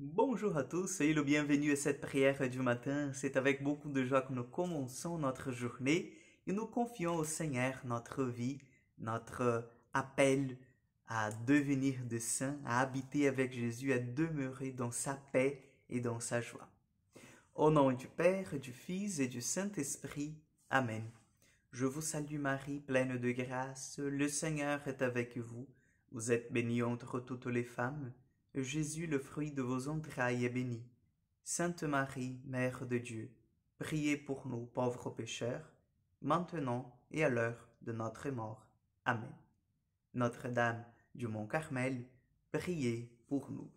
Bonjour à tous, soyez le bienvenu à cette prière du matin. C'est avec beaucoup de joie que nous commençons notre journée et nous confions au Seigneur notre vie, notre appel à devenir des saints, à habiter avec Jésus, à demeurer dans sa paix et dans sa joie. Au nom du Père, du Fils et du Saint-Esprit. Amen. Je vous salue Marie, pleine de grâce, le Seigneur est avec vous. Vous êtes bénie entre toutes les femmes. Jésus, le fruit de vos entrailles, est béni. Sainte Marie, Mère de Dieu, priez pour nous pauvres pécheurs, maintenant et à l'heure de notre mort. Amen. Notre-Dame du Mont Carmel, priez pour nous.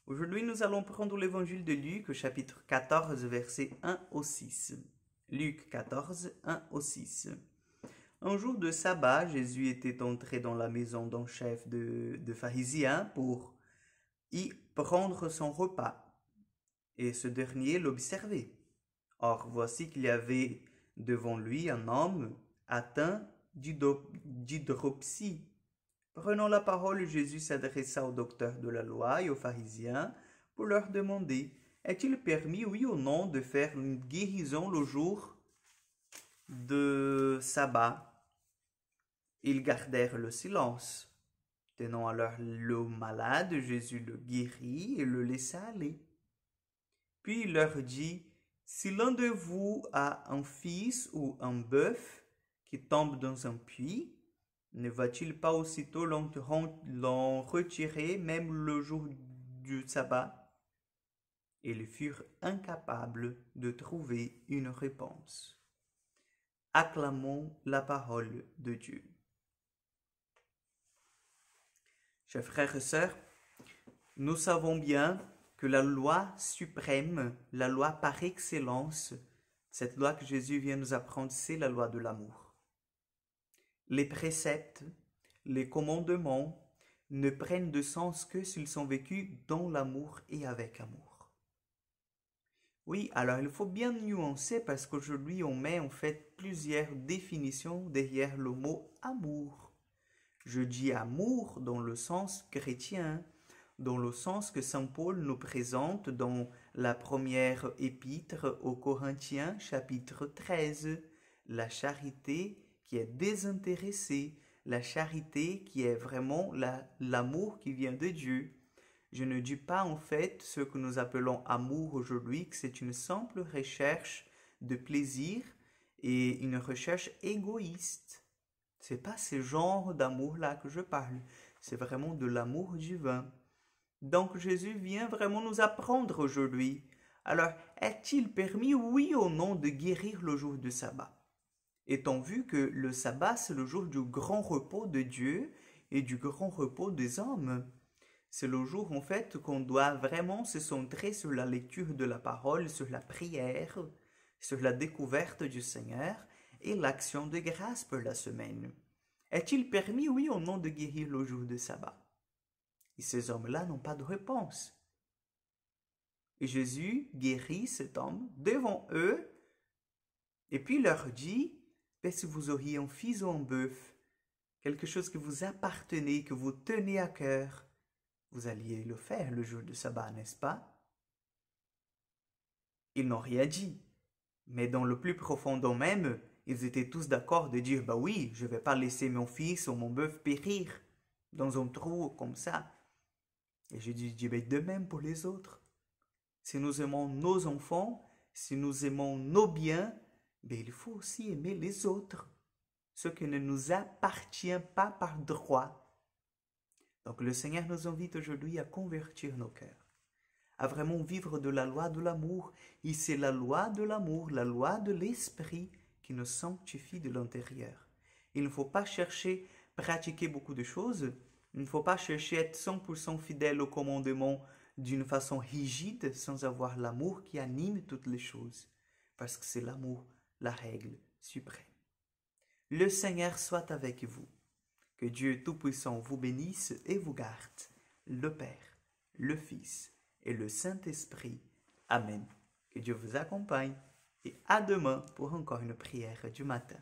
Aujourd'hui, nous allons prendre l'évangile de Luc, chapitre 14, versets 1 au 6. Luc 14, 1 au 6. Un jour de sabbat, Jésus était entré dans la maison d'un chef de pharisiens pour y prendre son repas, et ce dernier l'observait. Or, voici qu'il y avait devant lui un homme atteint d'hydropsie. Prenant la parole, Jésus s'adressa aux docteurs de la loi et aux pharisiens pour leur demander: est-il permis, oui ou non, de faire une guérison le jour de sabbat? Ils gardèrent le silence. Tenant alors le malade, Jésus le guérit et le laissa aller. Puis il leur dit: si l'un de vous a un fils ou un bœuf qui tombe dans un puits, ne va-t-il pas aussitôt l'en retirer, même le jour du sabbat? Ils furent incapables de trouver une réponse. Acclamons la parole de Dieu. Chers frères et sœurs, nous savons bien que la loi suprême, la loi par excellence, cette loi que Jésus vient nous apprendre, c'est la loi de l'amour. Les préceptes, les commandements ne prennent de sens que s'ils sont vécus dans l'amour et avec amour. Oui, alors il faut bien nuancer parce qu'aujourd'hui on met en fait plusieurs définitions derrière le mot amour. Je dis amour dans le sens chrétien, dans le sens que saint Paul nous présente dans la première épître aux Corinthiens, chapitre 13, la charité qui est désintéressée, la charité qui est vraiment l'amour qui vient de Dieu. Je ne dis pas en fait ce que nous appelons amour aujourd'hui, que c'est une simple recherche de plaisir et une recherche égoïste. C'est pas ce genre d'amour-là que je parle. C'est vraiment de l'amour divin. Donc Jésus vient vraiment nous apprendre aujourd'hui. Alors, est-il permis, oui ou non, de guérir le jour du sabbat? Étant vu que le sabbat, c'est le jour du grand repos de Dieu et du grand repos des hommes. C'est le jour, en fait, qu'on doit vraiment se centrer sur la lecture de la parole, sur la prière, sur la découverte du Seigneur et l'action de grâce pour la semaine. Est-il permis, oui ou non, de guérir le jour de sabbat? Et ces hommes-là n'ont pas de réponse. Et Jésus guérit cet homme devant eux et puis leur dit: si vous auriez un fils ou un bœuf, quelque chose que vous appartenez, que vous tenez à cœur, vous alliez le faire le jour de sabbat, n'est-ce pas? Ils n'ont rien dit. Mais dans le plus profond d'eux-mêmes, ils étaient tous d'accord de dire: bah oui, je ne vais pas laisser mon fils ou mon bœuf périr dans un trou comme ça. Et je dis de même pour les autres. Si nous aimons nos enfants, si nous aimons nos biens, il faut aussi aimer les autres, ce qui ne nous appartient pas par droit. Donc le Seigneur nous invite aujourd'hui à convertir nos cœurs, à vraiment vivre de la loi de l'amour. Et c'est la loi de l'amour, la loi de l'esprit qui nous sanctifie de l'intérieur. Il ne faut pas chercher à pratiquer beaucoup de choses. Il ne faut pas chercher à être 100% fidèle au commandement d'une façon rigide sans avoir l'amour qui anime toutes les choses. Parce que c'est l'amour, la règle suprême. Le Seigneur soit avec vous. Que Dieu Tout-Puissant vous bénisse et vous garde. Le Père, le Fils et le Saint-Esprit. Amen. Que Dieu vous accompagne et à demain pour encore une prière du matin.